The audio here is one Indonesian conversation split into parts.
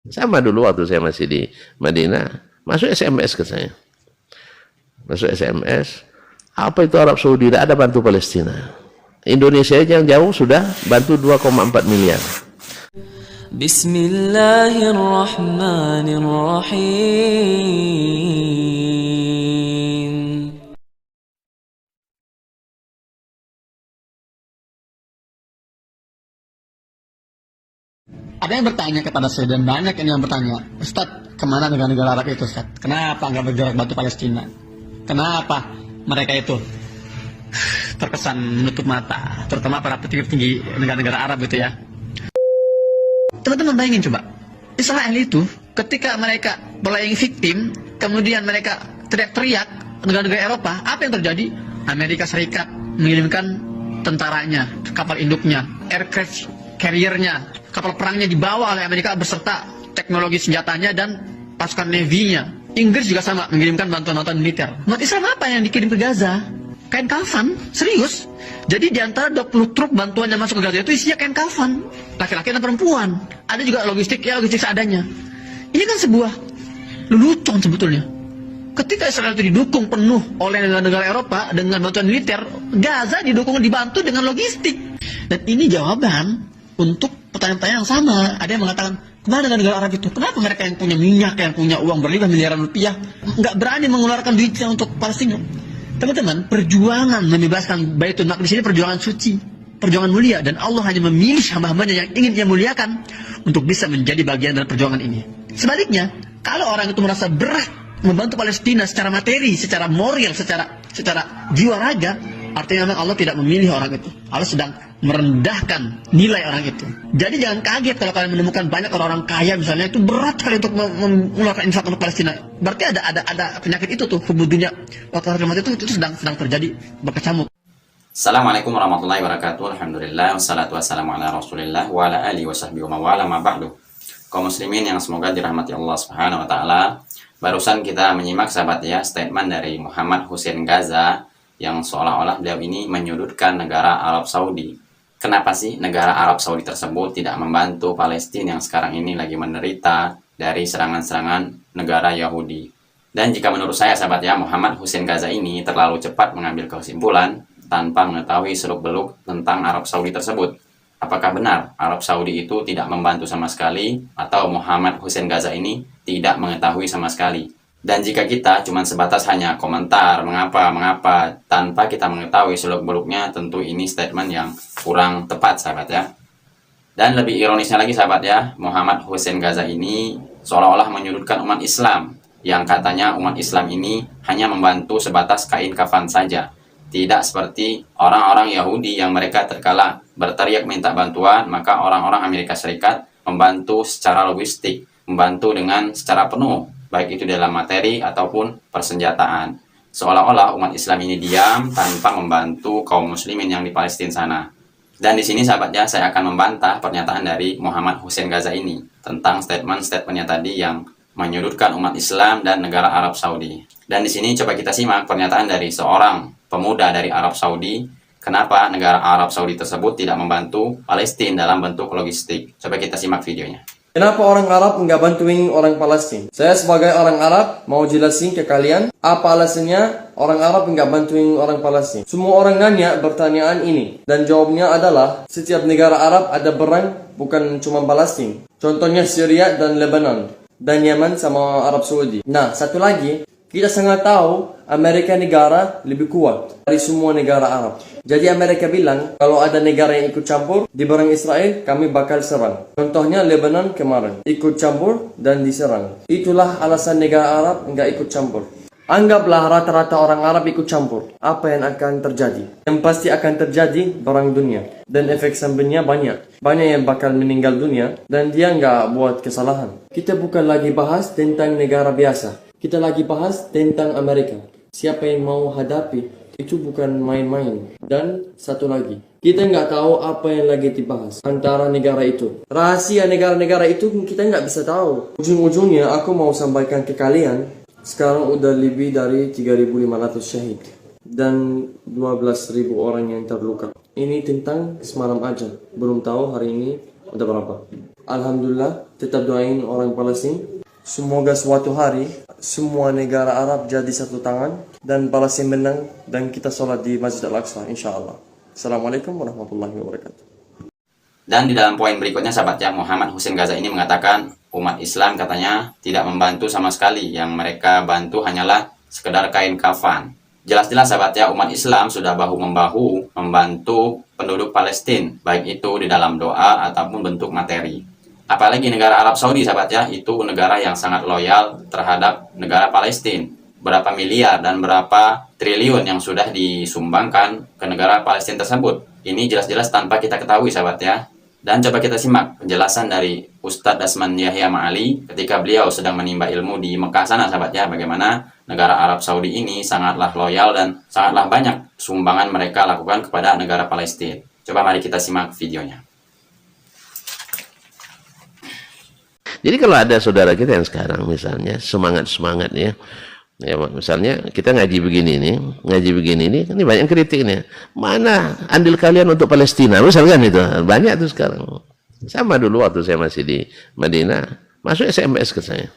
Sama dulu waktu saya masih di Madinah, masuk SMS ke saya. Masuk SMS, apa itu Arab Saudi? Tidak ada bantu Palestina. Indonesia yang jauh sudah bantu 2,4 miliar. Bismillahirrahmanirrahim. Ada yang bertanya kepada saya dan banyak yang bertanya, Ustadz, kemana negara-negara Arab itu, Ustadz? Kenapa nggak bergerak bantu Palestina? Kenapa mereka itu terkesan menutup mata, terutama para petinggi negara-negara Arab itu ya? Teman-teman bayangin coba, Israel itu ketika mereka playing victim, kemudian mereka teriak-teriak negara-negara Eropa, apa yang terjadi? Amerika Serikat mengirimkan tentaranya, kapal induknya, aircraft carrier-nya, kapal perangnya dibawa oleh Amerika beserta teknologi senjatanya dan pasukan Navy-nya. Inggris juga sama, mengirimkan bantuan-bantuan militer. Umat Islam apa yang dikirim ke Gaza? Kain kafan, serius. Jadi di antara 20 truk bantuan yang masuk ke Gaza itu isinya kain kafan, laki-laki dan perempuan. Ada juga logistik seadanya. Ini kan sebuah lelucon sebetulnya. Ketika Israel itu didukung penuh oleh negara-negara Eropa dengan bantuan militer, Gaza dibantu dengan logistik. Dan ini jawaban untuk pertanyaan-pertanyaan yang sama. Ada yang mengatakan, kemana negara Arab itu? Kenapa mereka yang punya minyak, yang punya uang berlimpah miliaran rupiah, nggak berani mengeluarkan duitnya untuk Palestina? Teman-teman, perjuangan membebaskan Baitul Maqdis ini perjuangan suci, perjuangan mulia, dan Allah hanya memilih hamba-hambanya yang ingin Dia muliakan untuk bisa menjadi bagian dari perjuangan ini. Sebaliknya, kalau orang itu merasa berat membantu Palestina secara materi, secara moral, secara jiwa raga, artinya memang Allah tidak memilih orang itu. Allah sedang merendahkan nilai orang itu. Jadi jangan kaget kalau kalian menemukan banyak orang-orang kaya misalnya itu berat sekali untuk mengeluarkan infak untuk Palestina. Berarti ada penyakit itu tuh, hubudunya waktu hari itu sedang terjadi berkecamuk. Assalamualaikum warahmatullahi wabarakatuh. Alhamdulillah wassalatu wassalamu ala Rasulillah wa ala alihi wasahbihi wa wala ma ba'du. Kaum muslimin yang semoga dirahmati Allah Subhanahu wa taala. Barusan kita menyimak sahabat ya statement dari Muhammad Hussein Gaza yang seolah-olah beliau ini menyudutkan negara Arab Saudi. Kenapa sih negara Arab Saudi tersebut tidak membantu Palestina yang sekarang ini lagi menderita dari serangan-serangan negara Yahudi? Dan jika menurut saya sahabat ya, Muhammad Hussein Gaza ini terlalu cepat mengambil kesimpulan tanpa mengetahui seluk-beluk tentang Arab Saudi tersebut. Apakah benar Arab Saudi itu tidak membantu sama sekali, atau Muhammad Hussein Gaza ini tidak mengetahui sama sekali? Dan jika kita cuma sebatas hanya komentar mengapa tanpa kita mengetahui seluk-beluknya, tentu ini statement yang kurang tepat sahabat ya. Dan lebih ironisnya lagi sahabat ya, Muhammad Hussein Gaza ini seolah-olah menyudutkan umat Islam, yang katanya umat Islam ini hanya membantu sebatas kain kafan saja. Tidak seperti orang-orang Yahudi yang mereka terkala berteriak minta bantuan, maka orang-orang Amerika Serikat membantu secara logistik, membantu dengan secara penuh, baik itu dalam materi ataupun persenjataan. Seolah-olah umat Islam ini diam tanpa membantu kaum muslimin yang di Palestina sana. Dan di sini sahabatnya saya akan membantah pernyataan dari Muhammad Hussein Gaza ini tentang statement-statementnya tadi yang menyudutkan umat Islam dan negara Arab Saudi. Dan di sini coba kita simak pernyataan dari seorang pemuda dari Arab Saudi, kenapa negara Arab Saudi tersebut tidak membantu Palestina dalam bentuk logistik. Coba kita simak videonya. Kenapa orang Arab nggak bantuin orang Palestina? Saya sebagai orang Arab mau jelasin ke kalian apa alasannya orang Arab nggak bantuin orang Palestina. Semua orang nanya pertanyaan ini dan jawabnya adalah setiap negara Arab ada perang, bukan cuma Palestina. Contohnya Syria dan Lebanon dan Yaman sama Arab Saudi. Nah, satu lagi, kita sangat tahu Amerika negara lebih kuat dari semua negara Arab. Jadi Amerika bilang, kalau ada negara yang ikut campur di barang Israel, kami bakal serang. Contohnya Lebanon kemarin, ikut campur dan diserang. Itulah alasan negara Arab nggak ikut campur. Anggaplah rata-rata orang Arab ikut campur. Apa yang akan terjadi? Yang pasti akan terjadi perang dunia. Dan efek sampingnya banyak. Banyak yang bakal meninggal dunia dan dia nggak buat kesalahan. Kita bukan lagi bahas tentang negara biasa. Kita lagi bahas tentang Amerika. Siapa yang mau hadapi? Itu bukan main-main. Dan satu lagi, kita nggak tahu apa yang lagi dibahas antara negara itu. Rahasia negara-negara itu kita nggak bisa tahu. Ujung-ujungnya aku mau sampaikan ke kalian, sekarang udah lebih dari 3.500 syahid dan 12.000 orang yang terluka. Ini tentang semalam aja, belum tahu hari ini udah berapa. Alhamdulillah, tetap doain orang Palestina. Semoga suatu hari semua negara Arab jadi satu tangan dan Palestina menang dan kita sholat di Masjid Al-Aqsa insya Allah. Assalamualaikum warahmatullahi wabarakatuh. Dan di dalam poin berikutnya sahabat ya, Muhammad Husin Gaza ini mengatakan umat Islam katanya tidak membantu sama sekali, yang mereka bantu hanyalah sekedar kain kafan. Jelas-jelas sahabat ya, umat Islam sudah bahu-membahu membantu penduduk Palestina, baik itu di dalam doa ataupun bentuk materi. Apalagi negara Arab Saudi sahabat ya, itu negara yang sangat loyal terhadap negara Palestina. Berapa miliar dan berapa triliun yang sudah disumbangkan ke negara Palestina tersebut. Ini jelas-jelas tanpa kita ketahui sahabat ya. Dan coba kita simak penjelasan dari Ustadz Dasman Yahya Ma'ali ketika beliau sedang menimba ilmu di Mekah sana sahabat ya, bagaimana negara Arab Saudi ini sangatlah loyal dan sangatlah banyak sumbangan mereka lakukan kepada negara Palestina. Coba mari kita simak videonya. Jadi kalau ada saudara kita yang sekarang misalnya semangat-semangat ya, misalnya kita ngaji begini ini banyak kritik nih. Mana andil kalian untuk Palestina? Misalkan itu banyak tuh sekarang. Sama dulu waktu saya masih di Madinah, masuk SMS ke saya.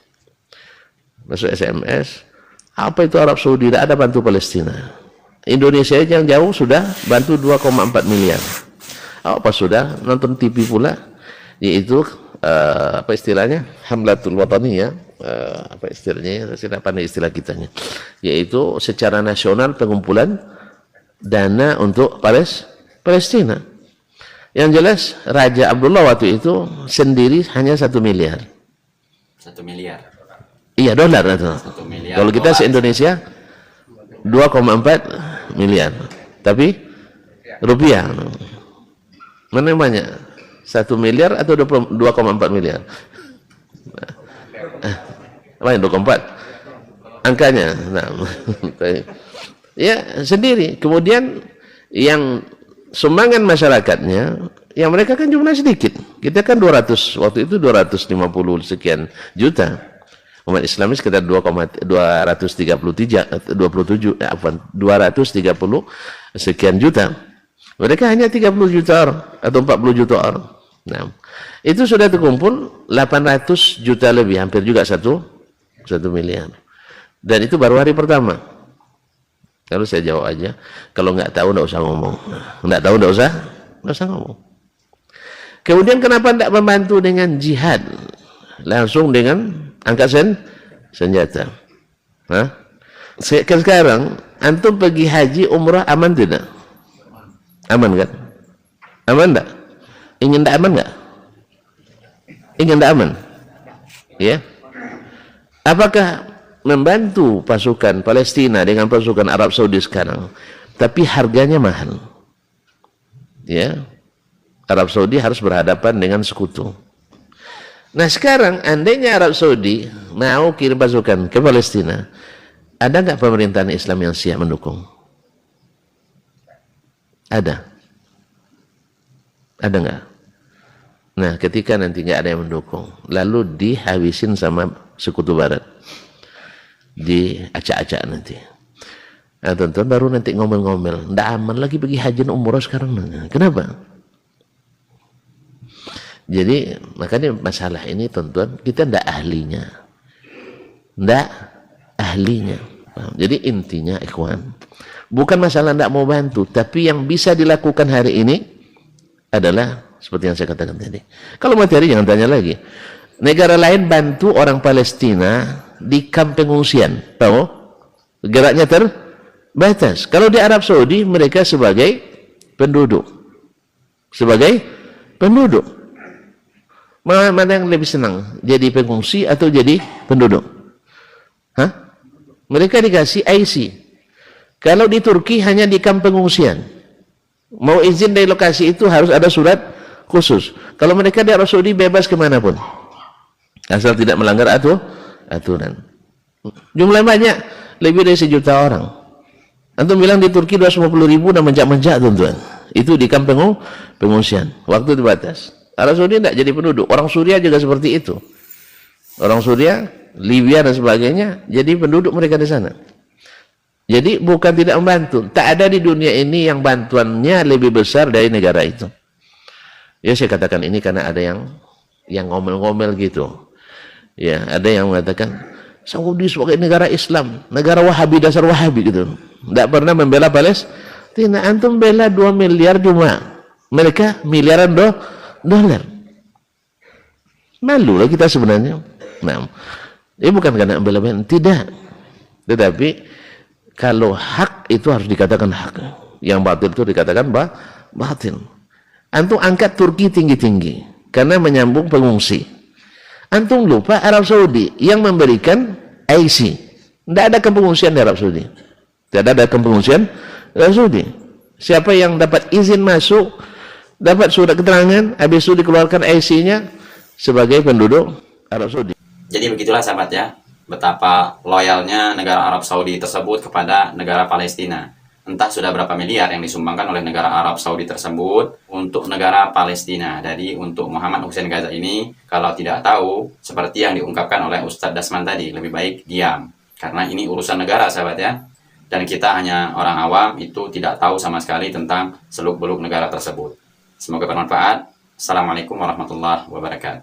Masuk SMS, apa itu Arab Saudi? Tidak ada bantu Palestina. Indonesia yang jauh sudah bantu 2,4 miliar. Apa sudah nonton TV pula? Yaitu apa istilahnya? Hamlatul Watani ya. Apa istilahnya? Saya pandai istilah kitanya. Yaitu secara nasional pengumpulan dana untuk Palestina. Yang jelas Raja Abdullah waktu itu sendiri hanya 1 miliar. 1 miliar. Iya, dolar itu. 1 miliar. Kalau kita se-Indonesia 2,4 miliar. Tapi rupiah. Mana yang banyak? 1 miliar atau 2,4 miliar? Apa yang 24? Angkanya. Nah, ya sendiri. Kemudian yang sumbangan masyarakatnya, yang mereka kan jumlah sedikit. Kita kan 200, waktu itu 250 sekian juta. Umat Islam sekitar 230 sekian juta. Mereka hanya 30 juta orang atau 40 juta orang. Nah, itu sudah terkumpul 800 juta lebih, hampir juga 1 miliar. Dan itu baru hari pertama. Lalu saya jawab aja, kalau nggak tahu nggak usah ngomong. Nggak tahu nggak usah ngomong. Kemudian kenapa tidak membantu dengan jihad? Langsung dengan angkat senjata. Hah? Sekarang antum pergi haji umrah aman tidak? Aman kan? Aman enggak? Ingin tidak aman enggak? Ingin tidak aman? Ya. Apakah membantu pasukan Palestina dengan pasukan Arab Saudi sekarang, tapi harganya mahal? Ya. Arab Saudi harus berhadapan dengan sekutu. Nah sekarang andainya Arab Saudi mau kirim pasukan ke Palestina, ada nggak pemerintahan Islam yang siap mendukung? Ada? Ada nggak? Nah ketika nanti nggak ada yang mendukung, lalu dihabisin sama sekutu Barat, diacak-acak nanti. Nah tonton baru nanti ngomel-ngomel, nggak aman lagi pergi haji dan umrah sekarang. Kenapa? Jadi makanya masalah ini tonton kita ndak ahlinya. Jadi intinya ikhwan, bukan masalah ndak mau bantu, tapi yang bisa dilakukan hari ini adalah seperti yang saya katakan tadi. Kalau materi jangan tanya lagi. Negara lain bantu orang Palestina di kamp pengungsian, tahu? Geraknya terbatas. Kalau di Arab Saudi mereka sebagai penduduk. Mana yang lebih senang? Jadi pengungsi atau jadi penduduk? Hah? Mereka dikasih IC. Kalau di Turki hanya di kamp pengungsian. Mau izin dari lokasi itu harus ada surat khusus. Kalau mereka di Arab Saudi bebas kemanapun. Asal tidak melanggar aturan. Jumlah banyak. Lebih dari 1 juta orang. Antum bilang di Turki 250.000 dan menjak-menjak tuan-tuan. Itu di kamp pengungsian. Waktu terbatas. Arab Saudi tidak jadi penduduk. Orang Suriah juga seperti itu. Orang Suriah, Libya dan sebagainya jadi penduduk mereka di sana. Jadi bukan tidak membantu. Tak ada di dunia ini yang bantuannya lebih besar dari negara itu. Ya saya katakan ini karena ada yang yang ngomel-ngomel gitu. Ya, ada yang mengatakan Saudi sebagai negara Islam, negara Wahabi, dasar Wahabi gitu. Tidak pernah membela Palestina. Antum bela 2 miliar cuma. Mereka miliaran dolar. Malu lah kita sebenarnya. Nah, ini bukan karena membela, tidak. Tetapi kalau hak itu harus dikatakan hak. Yang batil itu dikatakan batil. Antum angkat Turki tinggi-tinggi karena menyambung pengungsi. Antum lupa Arab Saudi yang memberikan IC. Tidak ada kepengungsian di Arab Saudi. Tidak ada kepengungsian di Arab Saudi. Siapa yang dapat izin masuk, dapat surat keterangan, habis itu dikeluarkan IC-nya sebagai penduduk Arab Saudi. Jadi begitulah sahabat ya, betapa loyalnya negara Arab Saudi tersebut kepada negara Palestina. Entah sudah berapa miliar yang disumbangkan oleh negara Arab Saudi tersebut untuk negara Palestina. Jadi untuk Muhammad Hussein Gaza ini, kalau tidak tahu, seperti yang diungkapkan oleh Ustadz Dasman tadi, lebih baik diam. Karena ini urusan negara sahabat ya. Dan kita hanya orang awam, itu tidak tahu sama sekali tentang seluk-beluk negara tersebut. Semoga bermanfaat. Assalamualaikum warahmatullahi wabarakatuh.